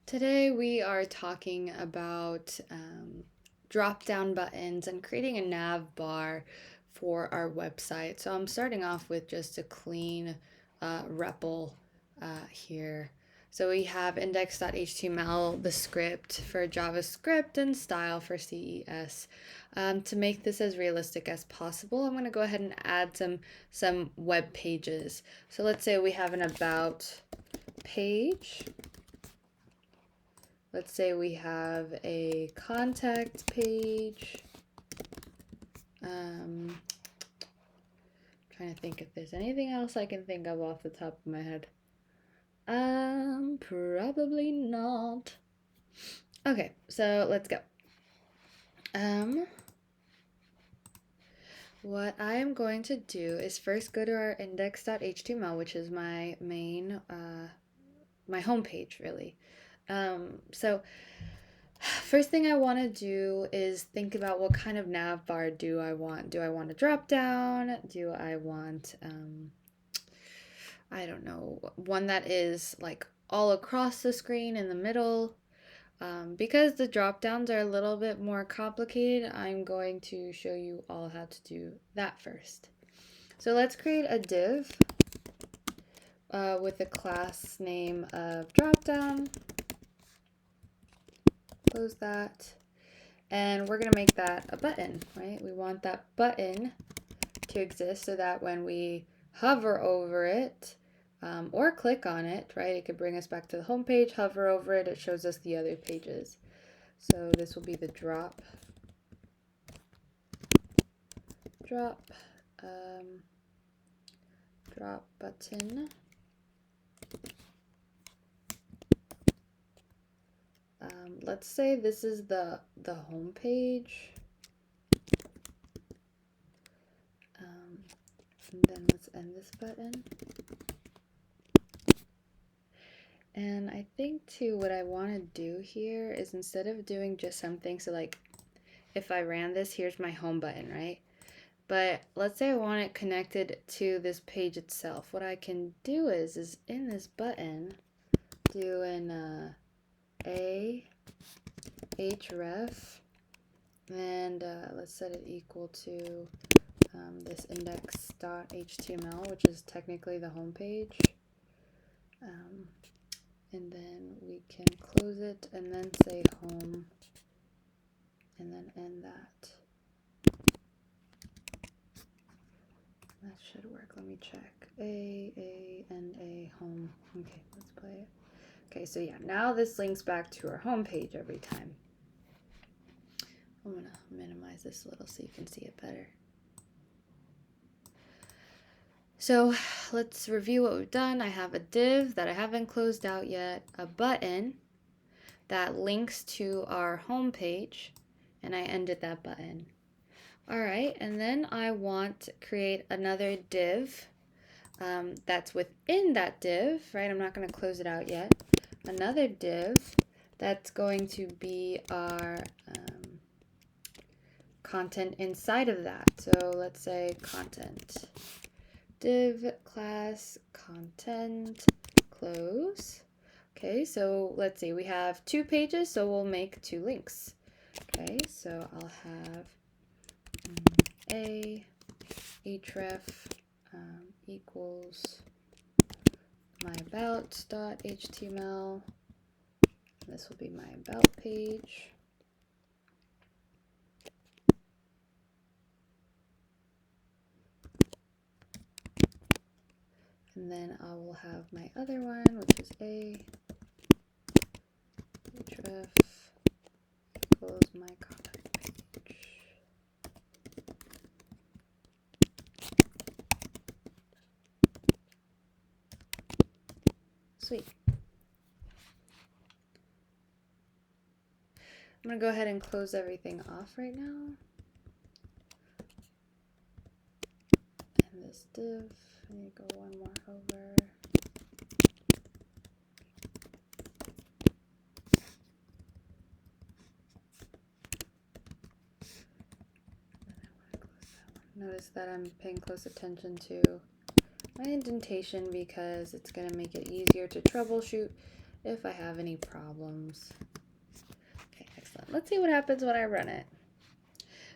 Today we are talking about drop-down buttons and creating a nav bar for our website. So I'm starting off with just a clean REPL here. So we have index.html, the script for JavaScript, and style for CES. To make this as realistic as possible, I'm going to go ahead and add some web pages. So let's say we have an about page. Let's say we have a contact page. Trying to think if there's anything else I can think of off the top of my head. Probably not. Okay, so let's go. What I am going to do is first go to our index.html, which is my main, my home page, really. So first thing I want to do is think about what kind of nav bar do I want. Do I want a drop down? Do I want, I don't know, one that is like all across the screen in the middle? Because the drop downs are a little bit more complicated, I'm going to show you all how to do that first. So let's create a div with a class name of dropdown. Close that. And we're going to make that a button, right? We want that button to exist so that when we hover over it or click on it, right, it could bring us back to the home page. Hover over it, it shows us the other pages. So this will be the drop button. Let's say this is the home page. And then let's end this button. And I think too what I want to do here is instead of doing just something, so like if I ran this, here's my home button, right? But let's say I want it connected to this page itself. What I can do is in this button, do an href, and let's set it equal to this index.html, which is technically the home page. And then we can close it and then say home and then end that. That should work. Let me check. A home. Okay, let's play it. Okay, so yeah, now this links back to our home page every time. I'm gonna minimize this a little so you can see it better. So let's review what we've done. I have a div that I haven't closed out yet, a button that links to our home page, and I ended that button. All right, and then I want to create another div that's within that div, right? I'm not going to close it out yet. Another div that's going to be our content inside of that. So let's say content. Div class content close. Okay, so let's see, we have 2 pages, so we'll make 2 links. Okay, so I'll have a href equals my about.html. This will be my about page. And then I will have my other one, which is a href equals my contact page. Sweet. I'm going to go ahead and close everything off right now. And this div, I need to go one more over. Notice that I'm paying close attention to my indentation because it's going to make it easier to troubleshoot if I have any problems. Okay, excellent. Let's see what happens when I run it.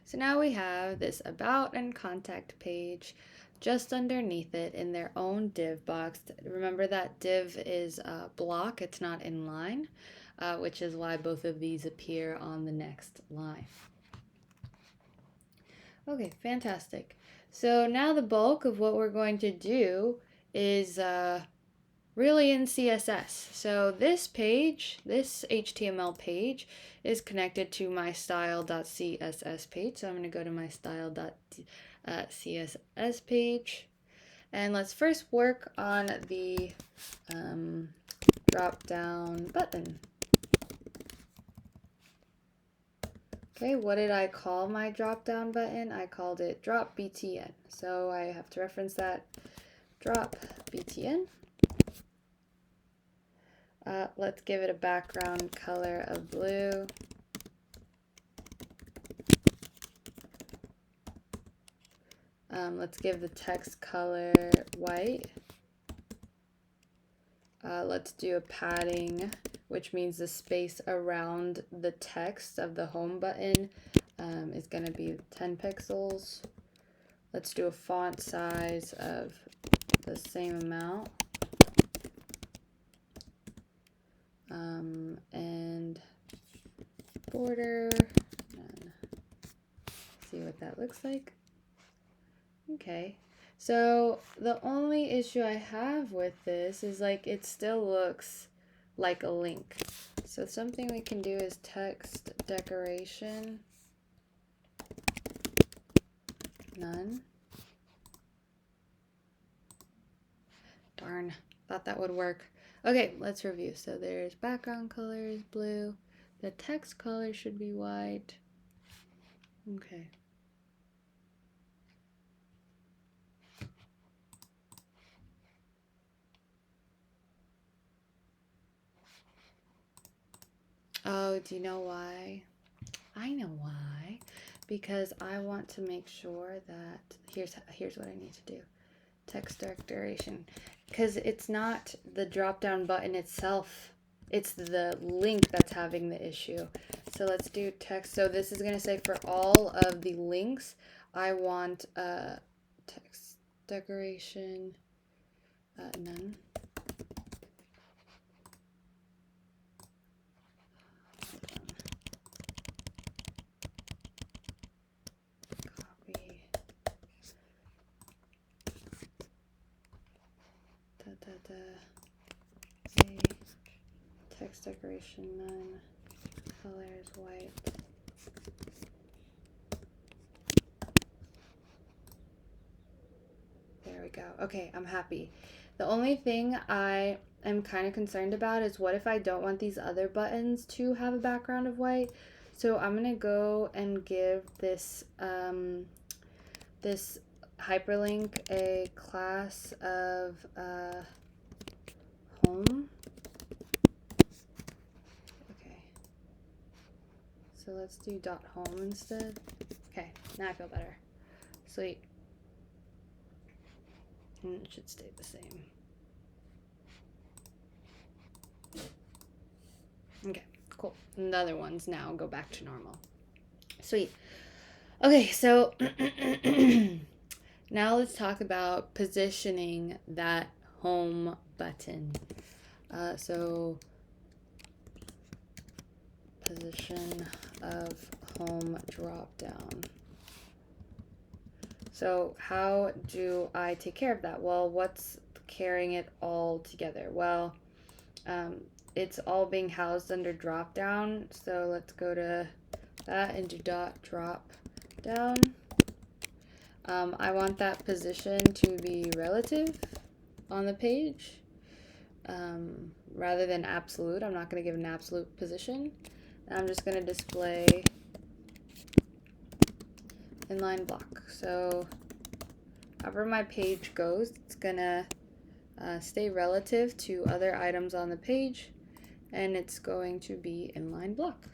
So now we have this about and contact page just underneath it in their own div box. Remember that div is a block, it's not inline, which is why both of these appear on the next line. Okay, fantastic. So now the bulk of what we're going to do is really in CSS. So this page, this HTML page, is connected to my style.css page. So I'm going to go to my style.css page. And let's first work on the drop down button. Okay, what did I call my drop down button? I called it drop BTN. So I have to reference that drop BTN. Let's give it a background color of blue. Let's give the text color white. Let's do a padding, which means the space around the text of the home button is going to be 10 pixels. Let's do a font size of the same amount. And border, and see what that looks like. Okay, so the only issue I have with this is like it still looks like a link. So something we can do is text decoration, none. Darn, thought that would work. Okay, let's review. So there's background color is blue. The text color should be white. Okay. Oh, do you know why? I know why. Because I want to make sure that here's what I need to do. Text decoration. Because it's not the drop down button itself, it's the link that's having the issue. So let's do text. So this is going to say for all of the links, I want text decoration, none. Copy. Okay. Text decoration, none. Color is white. There we go. Okay, I'm happy. The only thing I am kind of concerned about is what if I don't want these other buttons to have a background of white? So I'm gonna go and give this this hyperlink a class of home. Okay. So let's do .home instead. Okay, now I feel better. Sweet. And it should stay the same. Okay, cool. And the other ones now go back to normal. Sweet. Okay, so now let's talk about positioning that home button. So position of home drop down. So how do I take care of that? Well, what's carrying it all together? Well, it's all being housed under drop down. So let's go to that and do drop down. I want that position to be relative on the page rather than absolute. I'm not going to give an absolute position. I'm just going to display inline block. So however my page goes, it's going to stay relative to other items on the page, and it's going to be inline block.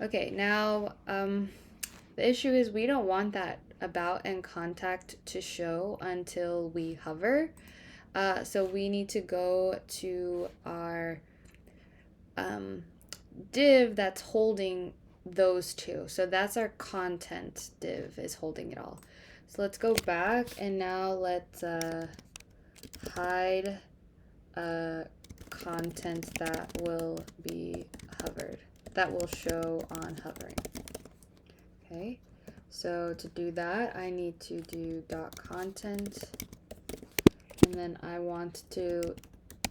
Okay, now the issue is we don't want that about and contact to show until we hover. So we need to go to our div that's holding those two. So that's our content div is holding it all. So let's go back and now let's hide content that will be hovered, that will show on hovering. Okay, so to do that, I need to do .content, and then I want to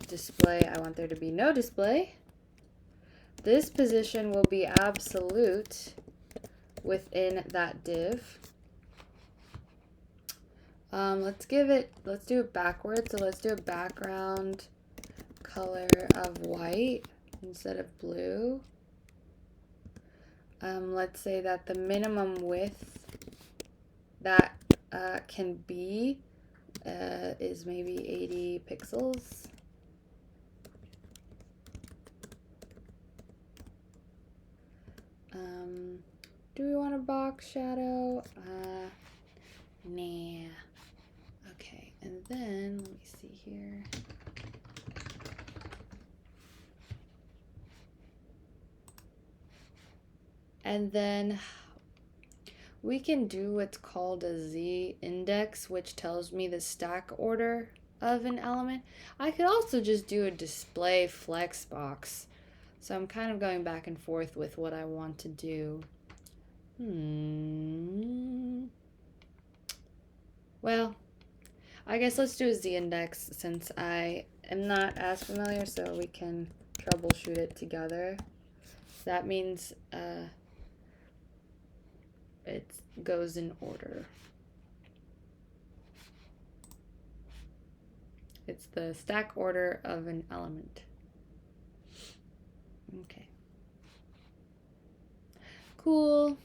display, I want there to be no display. This position will be absolute within that div. Let's do it backwards. So let's do a background color of white instead of blue. Let's say that the minimum width that can be is maybe 80 pixels. Do we want a box shadow? Nah. Okay, and then let me see here. And then we can do what's called a Z index, which tells me the stack order of an element. I could also just do a display flex box. So I'm kind of going back and forth with what I want to do. Well, I guess let's do a Z index since I am not as familiar, so we can troubleshoot it together. That means it goes in order. It's the stack order of an element. Okay. Cool.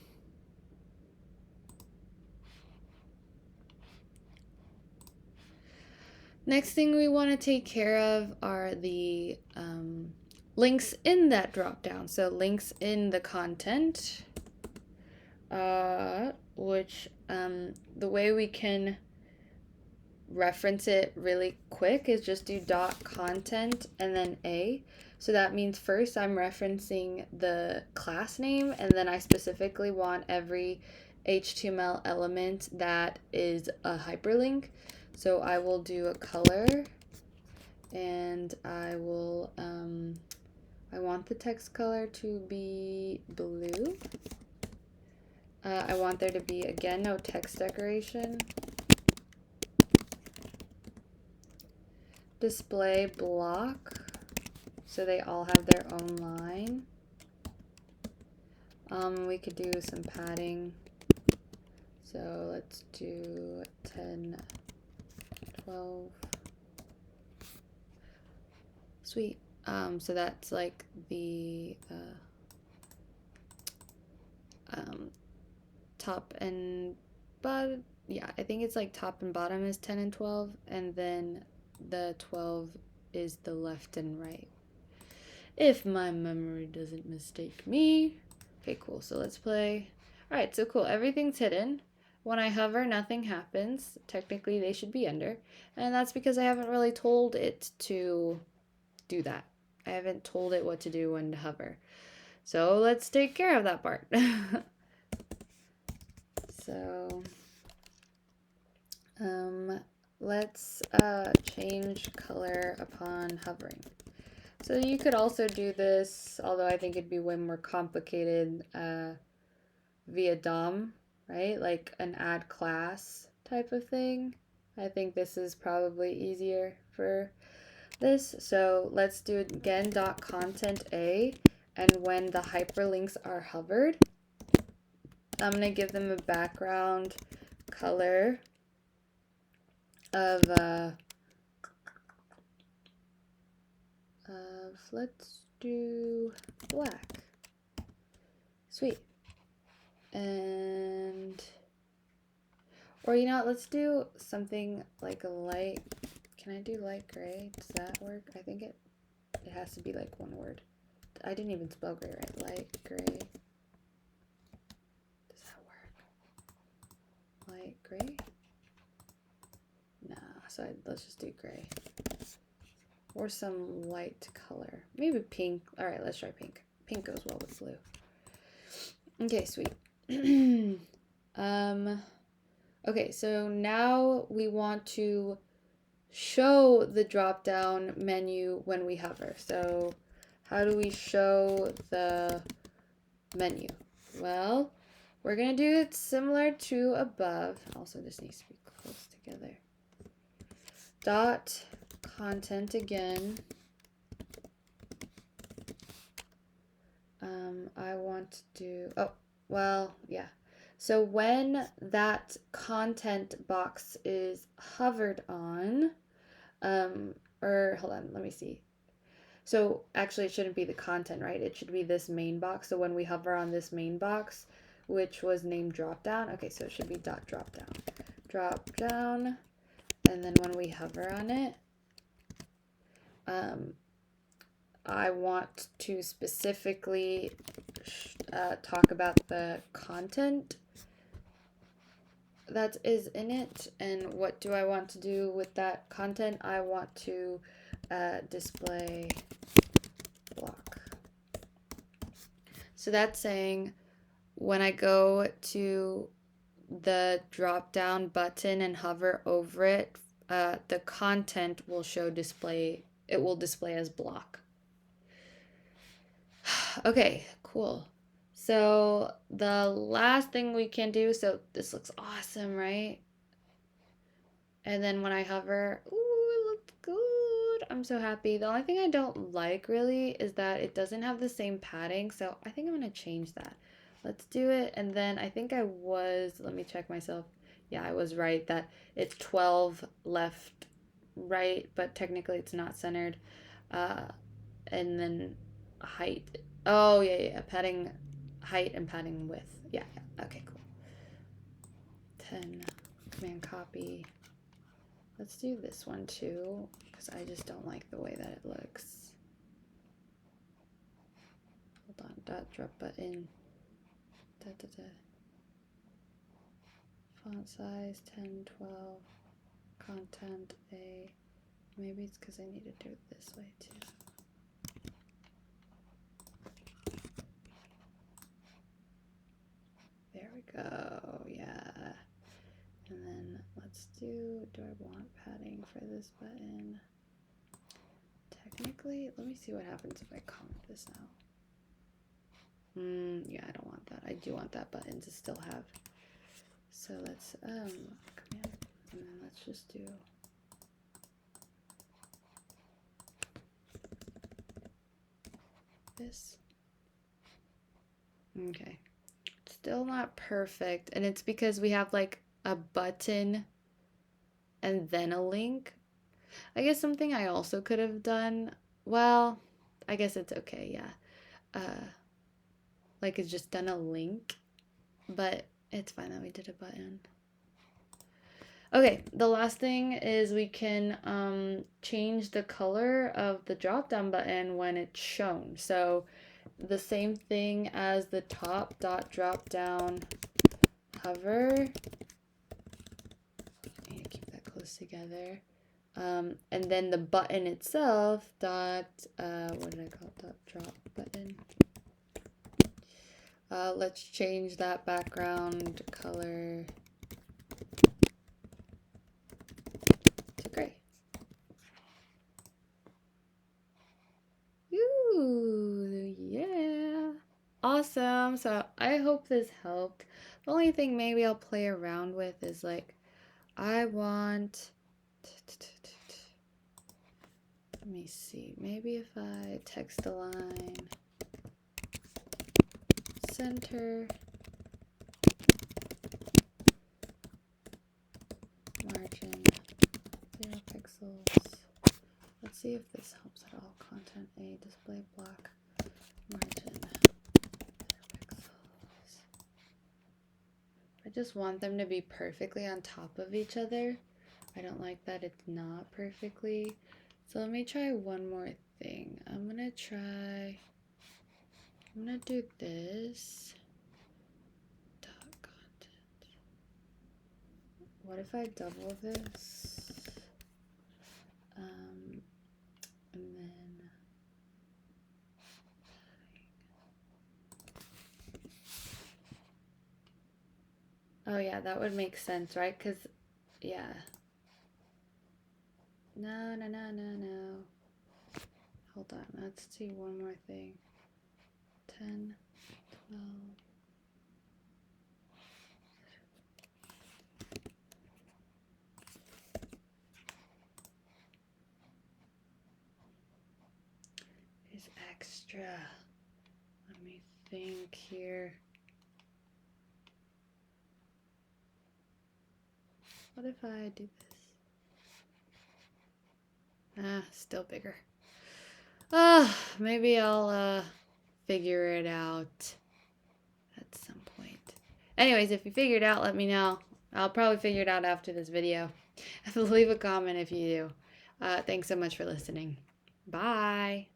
Next thing we want to take care of are the links in that dropdown. So links in the content, which the way we can reference it really quick is just do .content and then a. So that means first I'm referencing the class name, and then I specifically want every HTML element that is a hyperlink. So I will do a color, and I will I want the text color to be blue. I want there to be, again, no text decoration. Display block, so they all have their own line. We could do some padding. So let's do 10, 12. Sweet. So that's like the top and bottom. Yeah, I think it's like top and bottom is 10 and 12, and then the 12 is the left and right, if my memory doesn't mistake me. Okay, cool. So let's play. All right, so cool. Everything's hidden. When I hover, nothing happens. Technically, they should be under, and that's because I haven't really told it to do that. I haven't told it what to do when to hover. So let's take care of that part. So let's change color upon hovering. So you could also do this, although I think it'd be way more complicated via DOM, right? Like an add class type of thing. I think this is probably easier for this. So let's do it again, .content a, and when the hyperlinks are hovered, I'm going to give them a background color of let's do black. Sweet. And or you know what, let's do something like a light. Can I do light gray? Does that work? I think it has to be like one word. I didn't even spell gray right. Light gray. Does that work? Light gray? Nah, so let's just do gray. Or some light color. Maybe pink. All right, let's try pink. Pink goes well with blue. Okay, sweet. Okay, so now we want to show the drop-down menu when we hover. So how do we show the menu? Well, we're gonna do it similar to above. Also, this needs to be close together. Dot content again. I want to do, oh, well, yeah. So when that content box is hovered on, or hold on, let me see. So actually it shouldn't be the content, right? It should be this main box. So when we hover on this main box, which was named Dropdown, okay, so it should be dot Dropdown. Dropdown, and then when we hover on it, I want to specifically talk about the content that is in it. And what do I want to do with that content? I want to display block. So that's saying when I go to the drop down button and hover over it, the content will display as block. Okay, cool. So the last thing we can do, so this looks awesome, right? And then when I hover, ooh, it looks good. I'm so happy. The only thing I don't like really is that it doesn't have the same padding. So I think I'm going to change that. Let's do it. And then I think let me check myself. Yeah, I was right that it's 12 left, right, but technically it's not centered. And then height. Oh, yeah. Padding height and padding width. Yeah. Okay, cool. 10, command copy. Let's do this one too, because I just don't like the way that it looks. Hold on, dot drop button. Font size 10, 12. Content A. Maybe it's because I need to do it this way too. There we go, yeah. And then let's do I want padding for this button? Technically, let me see what happens if I comment this now. Yeah, I don't want that. I do want that button to still have. So let's, command, and then let's just do this. Okay. Still not perfect, and it's because we have like a button and then a link. I guess something I also could have done, well, I guess it's okay, yeah. Like it's just done a link, but it's fine that we did a button. Okay, the last thing is we can change the color of the drop down button when it's shown. So the same thing as the top dot drop down hover. I need to keep that close together. And then the button itself dot what did I call it? Dot drop button. Let's change that background color to gray. Ooh, yeah. Awesome. So I hope this helped. The only thing maybe I'll play around with is like, I want, let me see, maybe if I text align, center, margin, 0 pixels. Let's see if this helps at all. Content A, display block, margin, 0 pixels. I just want them to be perfectly on top of each other. I don't like that it's not perfectly. So let me try one more thing. I'm gonna do this. Dot content. What if I double this? And then oh yeah, that would make sense, right? Because yeah. No, no, no, no, no. Hold on. Let's see one more thing. 10, 12. Is extra. Let me think here. What if I do this? Ah, still bigger. Maybe I'll figure it out at some point. Anyways, if you figure it out, let me know. I'll probably figure it out after this video. Leave a comment if you do. Thanks so much for listening. Bye.